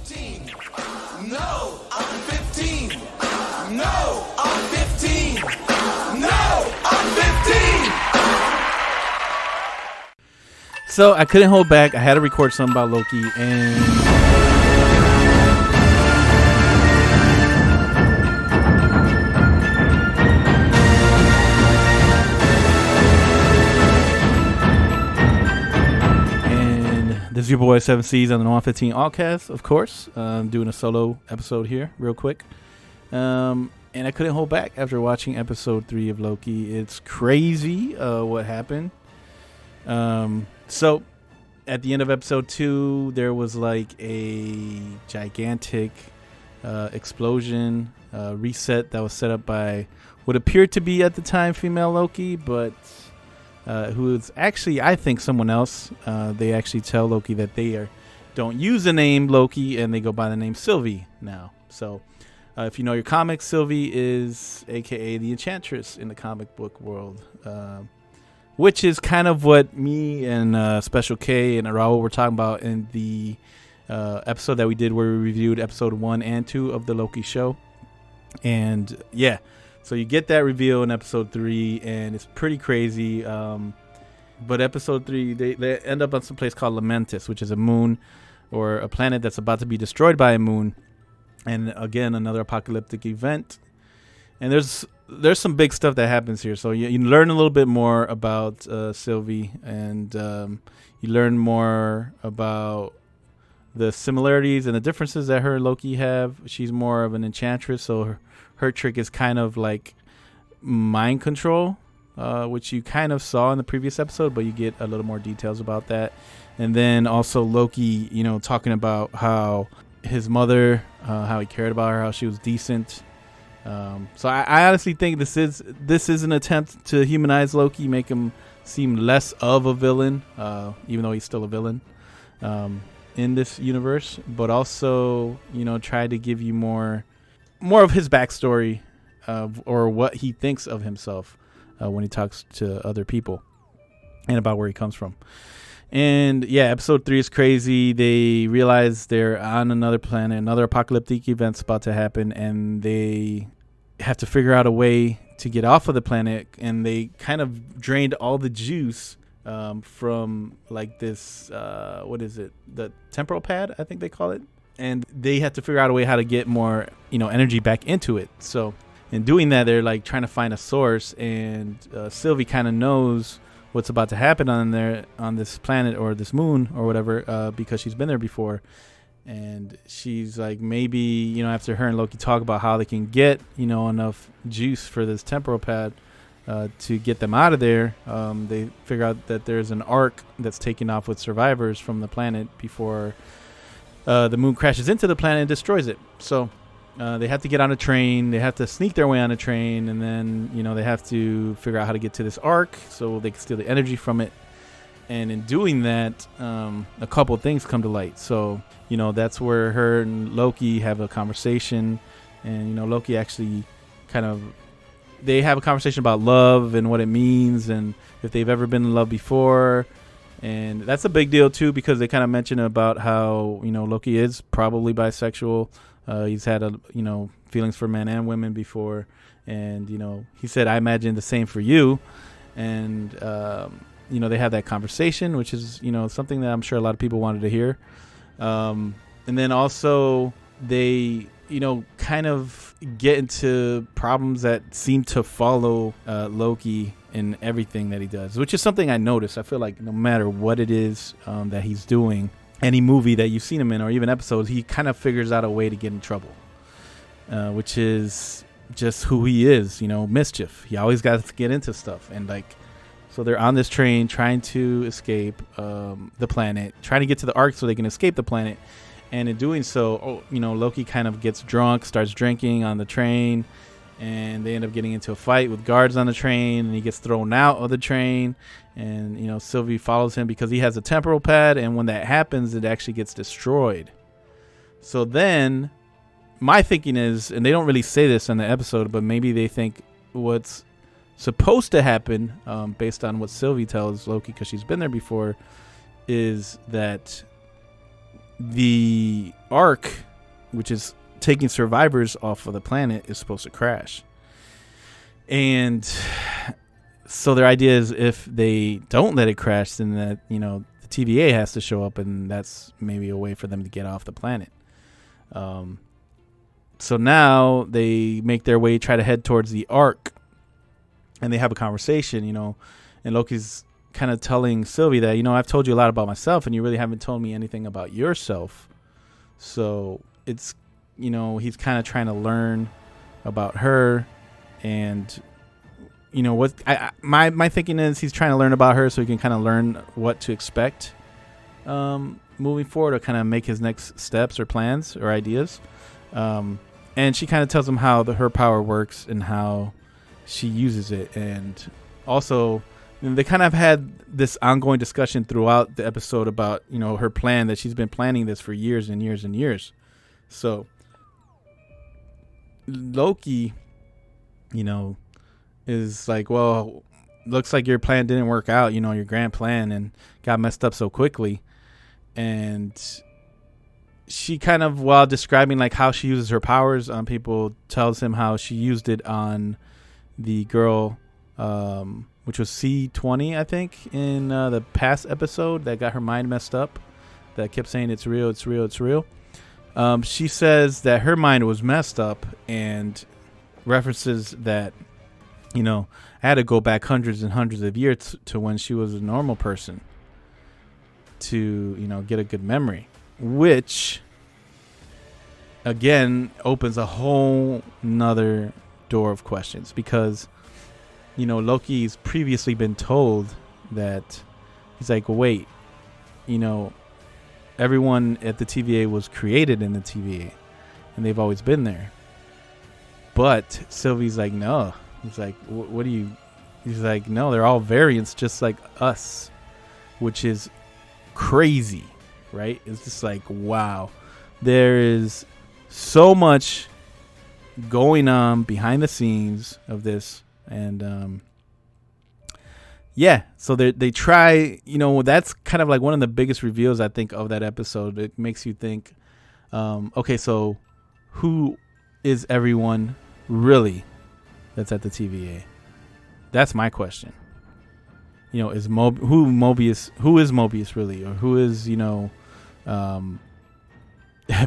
15. No, I'm 15. No, I'm 15. No, I'm 15. So I couldn't hold back. I had to record something about Loki, and this is your boy 7C's on the 115 Allcast, of course. I'm doing a solo episode here real quick. And I couldn't hold back after watching episode 3 of Loki. It's crazy what happened. So at the end of episode 2, there was like a gigantic explosion reset that was set up by what appeared to be at the time female Loki, but who is actually, I think, someone else. They actually tell Loki that they don't use the name Loki and they go by the name Sylvie now. So if you know your comics, Sylvie is aka the Enchantress in the comic book world, which is kind of what me and Special K and Raul were talking about in the episode that we did where we reviewed episode 1 and 2 of the Loki show. And yeah, so you get that reveal in episode 3, and it's pretty crazy. But episode 3, they end up on some place called Lamentis, which is a moon or a planet that's about to be destroyed by a moon. And again, another apocalyptic event. And there's some big stuff that happens here. So you learn a little bit more about Sylvie, and you learn more about the similarities and the differences that her and Loki have. She's more of an enchantress, so her trick is kind of like mind control, which you kind of saw in the previous episode, but you get a little more details about that. And then also Loki, talking about how his mother, how he cared about her, how she was decent. So I honestly think this is an attempt to humanize Loki, make him seem less of a villain, even though he's still a villain in this universe, but also try to give you more of his backstory or what he thinks of himself when he talks to other people and about where he comes from. And yeah, episode 3 is crazy. They realize they're on another planet, another apocalyptic event's about to happen, and they have to figure out a way to get off of the planet. And they kind of drained all the juice from like this, what is it? The temporal pad, I think they call it. And they have to figure out a way how to get more, energy back into it. So in doing that, they're like trying to find a source, and Sylvie kind of knows what's about to happen on this planet or this moon or whatever, because she's been there before. And she's like, maybe, after her and Loki talk about how they can get, enough juice for this temporal pad to get them out of there, they figure out that there's an arc that's taking off with survivors from the planet before the moon crashes into the planet and destroys it. So they have to get on a train. They have to sneak their way on a train, and then they have to figure out how to get to this arc so they can steal the energy from it. And in doing that, a couple of things come to light. So that's where her and Loki have a conversation, and Loki actually they have a conversation about love and what it means, and if they've ever been in love before. And that's a big deal too, because they kind of mention about how Loki is probably bisexual. He's had feelings for men and women before, and he said, "I imagine the same for you." And they have that conversation, which is something that I'm sure a lot of people wanted to hear. And then also they kind of get into problems that seem to follow Loki in everything that he does, which is something I noticed. I feel like no matter what it is that he's doing, any movie that you've seen him in or even episodes, he kind of figures out a way to get in trouble, which is just who he is, mischief. He always got to get into stuff. And so they're on this train trying to escape the planet, trying to get to the arc so they can escape the planet. And in doing so, Loki kind of gets drunk, starts drinking on the train, and they end up getting into a fight with guards on the train, and he gets thrown out of the train. And Sylvie follows him because he has a temporal pad, and when that happens, it actually gets destroyed. So then my thinking is, and they don't really say this in the episode, but maybe they think what's supposed to happen, based on what Sylvie tells Loki, because she's been there before, is that the Ark, which is taking survivors off of the planet, is supposed to crash. And so their idea is if they don't let it crash, then that, you know, the TVA has to show up, and that's maybe a way for them to get off the planet. So now they make their way, try to head towards the Ark, and they have a conversation, you know, and Loki's kind of telling Sylvie that, you know, I've told you a lot about myself and you really haven't told me anything about yourself. So it's, you know, he's kind of trying to learn about her, and, you know, what my thinking is he's trying to learn about her so he can kind of learn what to expect moving forward, or kind of make his next steps or plans or ideas. And she kind of tells him how her power works and how she uses it. And also, they kind of had this ongoing discussion throughout the episode about, you know, her plan, that she's been planning this for years and years and years. So Loki, you know, is like, well, looks like your plan didn't work out, you know, your grand plan, and got messed up so quickly. And she kind of, while describing like how she uses her powers on people, tells him how she used it on the girl, which was C20, I think, in the past episode, that got her mind messed up, that kept saying it's real, it's real, it's real. She says that her mind was messed up, and references that, you know, I had to go back hundreds and hundreds of years to when she was a normal person to, you know, get a good memory, which again opens a whole nother door of questions, because, you know, Loki's previously been told that, he's like, well, wait, you know, everyone at the TVA was created in the TVA and they've always been there. But Sylvie's like, no. He's like, what do you, he's like, no, they're all variants just like us, which is crazy, right? It's just like, wow, there is so much going on behind the scenes of this. And yeah, so they try, you know, that's kind of like one of the biggest reveals, I think, of that episode. It makes you think, okay, so who is everyone really that's at the TVA? That's my question. You know, is who is Mobius really, or who is, you know,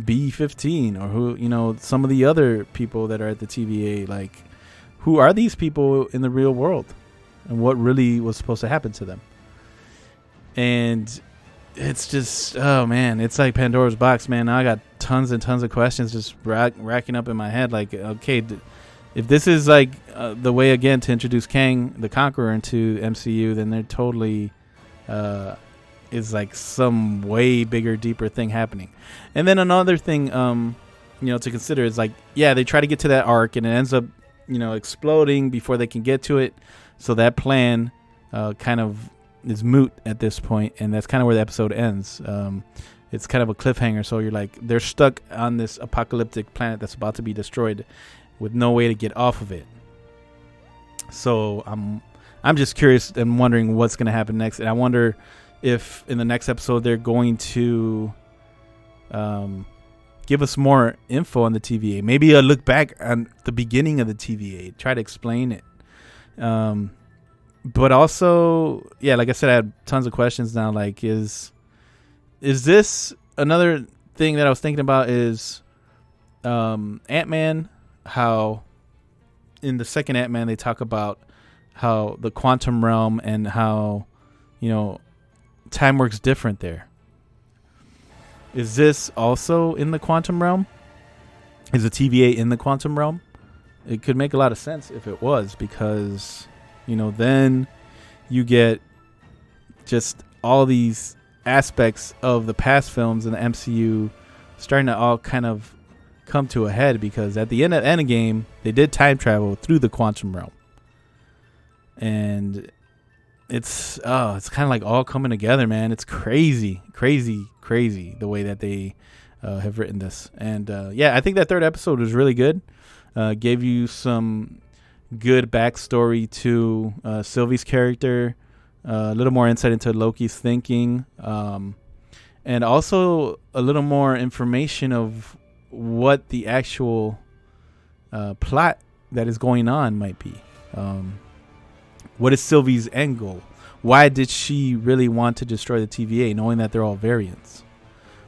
B-15, or who, you know, some of the other people that are at the TVA, like, who are these people in the real world, and what really was supposed to happen to them? And it's just, oh man, it's like Pandora's box, man. Now I got tons and tons of questions just racking up in my head. Like, okay, if this is like the way again to introduce Kang the Conqueror into MCU, then there totally is like some way bigger, deeper thing happening. And then another thing, you know, to consider is like, yeah, they try to get to that arc and it ends up, you know, exploding before they can get to it. So that plan kind of is moot at this point, and that's kind of where the episode ends. It's kind of a cliffhanger. So you're like, they're stuck on this apocalyptic planet that's about to be destroyed with no way to get off of it. So I'm just curious and wondering what's going to happen next. And I wonder if in the next episode they're going to give us more info on the TVA. Maybe a look back on the beginning of the TVA. Try to explain it. But also, yeah, like I said, I have tons of questions now. Like, is this another thing that I was thinking about is Ant-Man, how in the second Ant-Man they talk about how the quantum realm and how, you know, time works different there. Is this also in the quantum realm? Is the TVA in the quantum realm? It could make a lot of sense if it was, because, you know, then you get just all these aspects of the past films in the MCU starting to all kind of come to a head, because at the end of Endgame, they did time travel through the quantum realm. And it's kind of like all coming together, man. It's crazy the way that they have written this. And yeah, I think that third episode was really good. Gave you some good backstory to Sylvie's character, a little more insight into Loki's thinking, and also a little more information of what the actual plot that is going on might be. What is Sylvie's end goal? Why did she really want to destroy the TVA, knowing that they're all variants?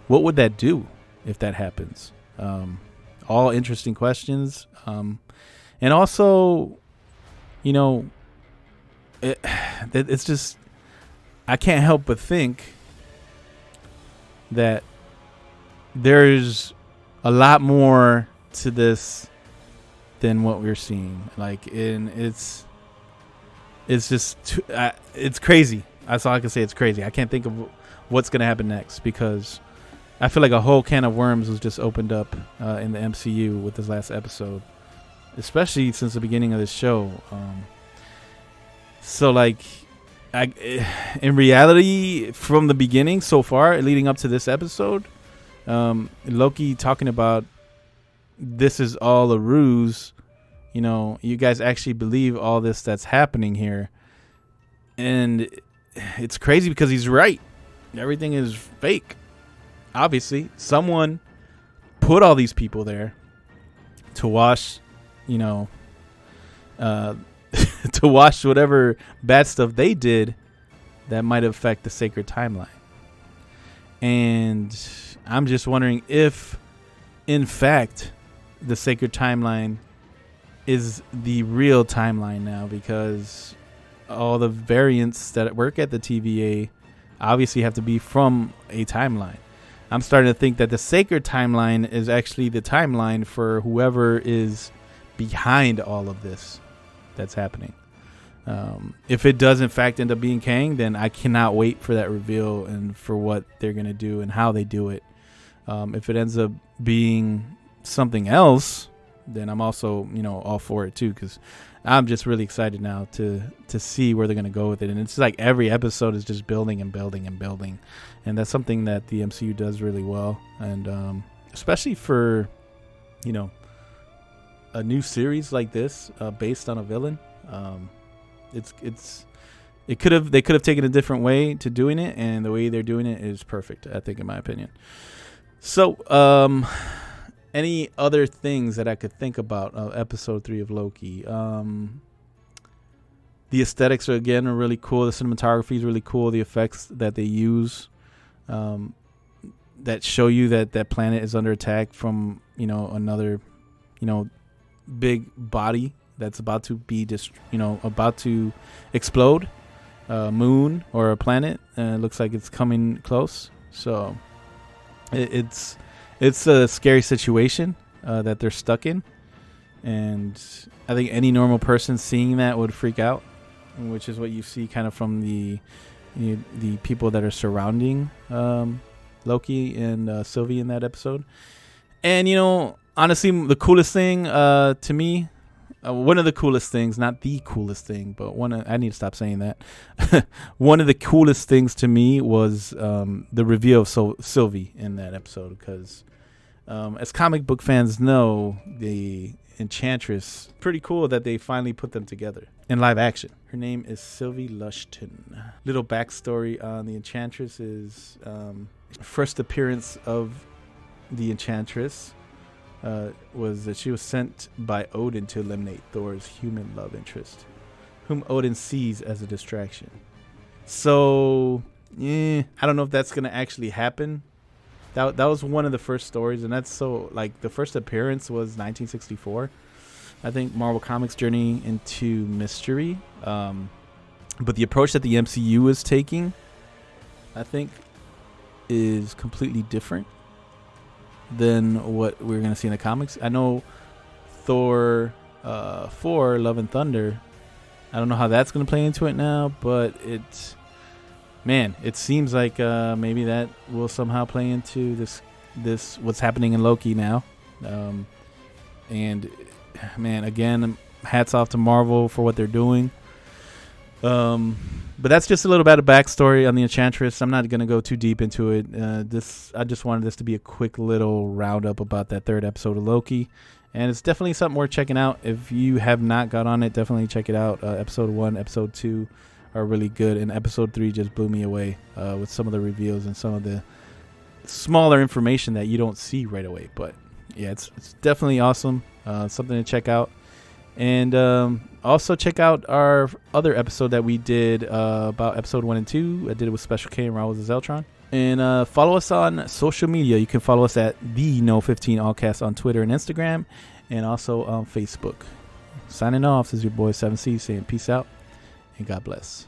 What would that do if that happens? All interesting questions. And also, it's just, I can't help but think that there's a lot more to this than what we're seeing. It's just it's crazy. That's all I can say. It's crazy. I can't think of what's going to happen next, because I feel like a whole can of worms was just opened up in the MCU with this last episode, especially since the beginning of this show. In reality, from the beginning so far, leading up to this episode, Loki talking about this is all a ruse. You guys actually believe all this that's happening here. And it's crazy because he's right. Everything is fake. Obviously, someone put all these people there to wash, to wash whatever bad stuff they did that might affect the sacred timeline. And I'm just wondering if, in fact, the sacred timeline is the real timeline now, because all the variants that work at the TVA obviously have to be from a timeline. I'm starting to think that the sacred timeline is actually the timeline for whoever is behind all of this that's happening. If it does in fact end up being Kang, then I cannot wait for that reveal and for what they're going to do and how they do it. If it ends up being something else, then I'm also, all for it too, because I'm just really excited now to see where they're going to go with it. And it's like every episode is just building and building and building. And that's something that the MCU does really well. And especially for, a new series like this based on a villain. They could have taken a different way to doing it, and the way they're doing it is perfect, I think, in my opinion. So, any other things that I could think about episode 3 of Loki? The aesthetics are really cool. The cinematography is really cool. The effects that they use that show you that planet is under attack from another big body that's about to be about to explode, moon or a planet. It looks like it's coming close. So it's a scary situation that they're stuck in, and I think any normal person seeing that would freak out, which is what you see kind of from the people that are surrounding Loki and Sylvie in that episode. And honestly, the coolest thing to me, one of the coolest things, not the coolest thing, but I need to stop saying that. One of the coolest things to me was the reveal of Sylvie in that episode, because as comic book fans know, the Enchantress, pretty cool that they finally put them together in live action. Her name is Sylvie Lushton. Little backstory on the Enchantress is first appearance of the Enchantress was that she was sent by Odin to eliminate Thor's human love interest, whom Odin sees as a distraction. So, I don't know if that's going to actually happen. That was one of the first stories, and that's so, the first appearance was 1964. I think Marvel Comics' journey into mystery. But the approach that the MCU is taking, I think, is completely different than what we're going to see in the comics. I know Thor 4, Love and Thunder, I don't know how that's going to play into it now, but it seems like maybe that will somehow play into this what's happening in Loki now. And man, again, hats off to Marvel for what they're doing. But that's just a little bit of backstory on the Enchantress. I'm not going to go too deep into it. I just wanted this to be a quick little roundup about that third episode of Loki. And it's definitely something worth checking out. If you have not got on it, definitely check it out. Episode 1, episode 2 are really good. And episode 3 just blew me away with some of the reveals and some of the smaller information that you don't see right away. But yeah, it's definitely awesome. Something to check out. And also check out our other episode that we did about episode 1 and 2. I did it with Special K and Raul Zeltron. And follow us on social media. You can follow us at the No15 Allcast on Twitter and Instagram, and also on Facebook. Signing off, this is your boy 7C saying peace out and God bless.